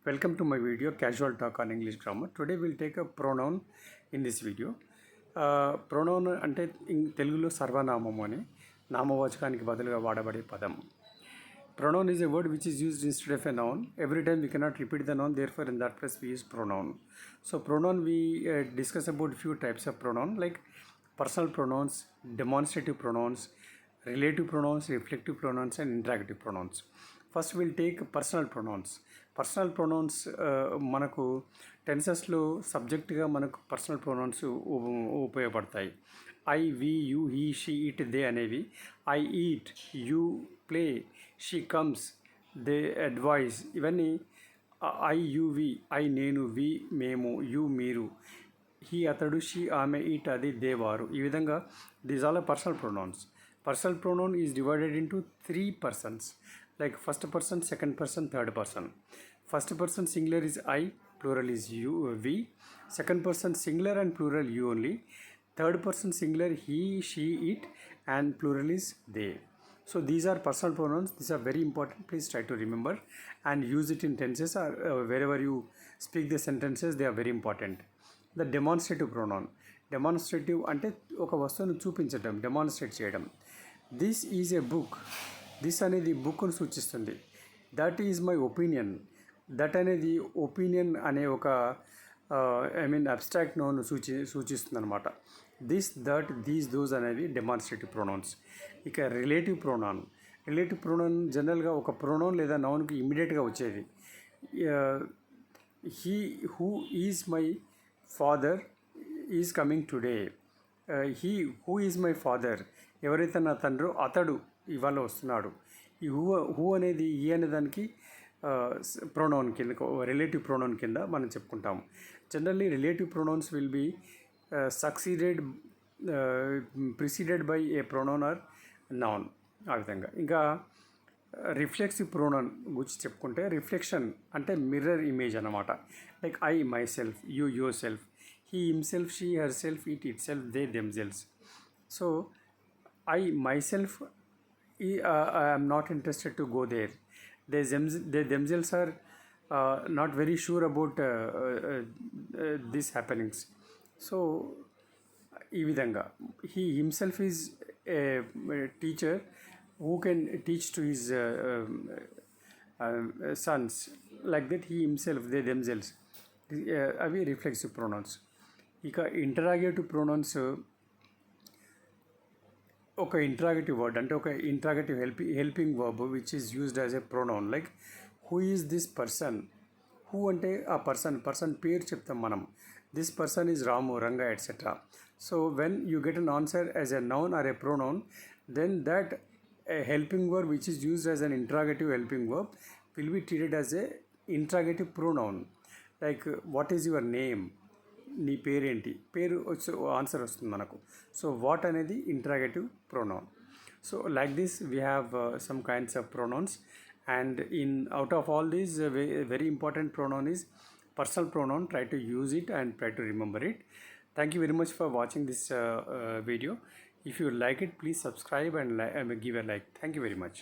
Welcome to my video Casual Talk on English Grammar. Today we'll take a pronoun in this video. Pronoun అంటే తెలుగులో సర్వనామము అని నామవాచకానికి బదులుగా వాడబడే పదం. Pronoun is a word which is used instead of a noun. Every time we cannot repeat the noun, therefore in that place we use pronoun. So pronoun we discuss about few types of pronoun like personal pronouns, demonstrative pronouns, relative pronouns, reflective pronouns and interrogative pronouns. First will take personal pronouns. Personal pronouns మనకు టెన్సెస్లో సబ్జెక్ట్గా మనకు personal pronouns ఉపయోగపడతాయి. I, we, you, he, she, it, they అనేవి. I eat, you play, she comes, they advise, ఇవన్నీ I, you, we. I నేను, we మేము, you మీరు, హీ అతడు, షీ ఆమె, ఇట్ అది, దే వారు. ఈ విధంగా these all are personal pronouns. Personal pronoun is divided into three persons, like first person, second person, third person. First person singular is I, plural is you, we. Second person singular and plural you only. Third person singular he, she, it, and plural is they. So these are personal pronouns. These are very important. Please try to remember and use it in tenses or wherever you speak the sentences. They are very important. The demonstrative pronoun. Demonstrative అంటే ఒక వస్తువును చూపించడం, demonstrate చేయడం. This is a book. This అనేది బుక్ను సూచిస్తుంది. That is my opinion. That అనేది opinion అనే ఒక అబ్స్ట్రాక్ట్ నోను సూచిస్తుంది అనమాట. దిస్, దట్, దీస్, దోస్ అనేవి డెమాన్స్ట్రేటివ్ ప్రొనౌన్స్. ఇక రిలేటివ్ ప్రొనౌన్. రిలేటివ్ ప్రొనౌన్ జనరల్గా ఒక ప్రొనౌన్ లేదా నౌన్కి ఇమ్మీడియట్గా వచ్చేది. He who is my father is coming today. He who is my father, ఎవరైతే నా తండ్రో అతడు ఇవాళ వస్తున్నాడు. ఈ హూ అనేది ఈ అనే దానికి ప్రొనౌన్ కింద, రిలేటివ్ ప్రొనౌన్ కింద మనం చెప్పుకుంటాము. Generally relative pronouns will be preceded by a pronoun or noun. ఆ విధంగా ఇంకా రిఫ్లెక్సివ్ ప్రొనౌన్ గురించి చెప్పుకుంటే, రిఫ్లెక్షన్ అంటే మిర్రర్ ఇమేజ్ అన్నమాట. Like I myself, you yourself, he himself, she herself, it itself, they themselves. So I myself I am not interested to go there. They themselves are not very sure about these happenings. So ఈ విధంగా he himself is a teacher who can teach to his sons. Like that he himself, they themselves. అవి reflexive pronouns. ఇక interrogative pronouns ఒక interrogative word, అంటే ఒక interrogative helping verb which is used as a pronoun. Like who is this person. Who అంటే ఆ person పేరు చెప్తాం మనం. This person is Ramu, Ranga etcetera. So when you get an answer as a noun or a pronoun, then that helping verb which is used as an interrogative helping verb will be treated as a interrogative pronoun. Like what is your name, నీ పేరేంటి, పేరు answer వస్తుంది మనకు. So what అనేది interrogative pronoun. So like this we have some kinds of pronouns, and in out of all these very important pronoun is personal pronoun. Try to use it and try to remember it. Thank you very much for watching this video. If you like it, please subscribe and give a like. Thank you very much.